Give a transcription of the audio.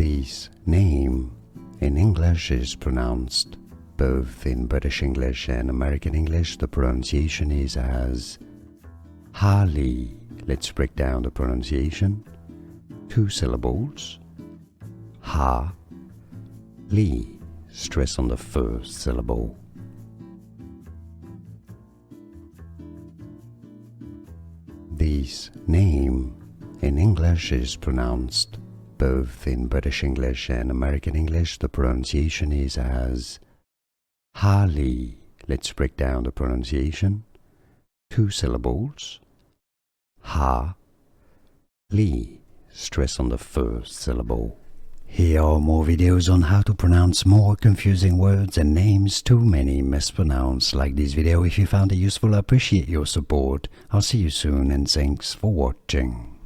This name in English is pronounced both in British English and American English. The pronunciation is as Halle. Let's break down the pronunciation. 2 syllables. Ha, li. Stress on the first syllable. This name in English is pronounced both in British English and American English. The pronunciation is as Halle. Let's break down the pronunciation. 2 syllables. Ha, li. Stress on the first syllable. Here are more videos on how to pronounce more confusing words and names too many mispronounced. Like this video if you found it useful. I appreciate your support. I'll see you soon and thanks for watching.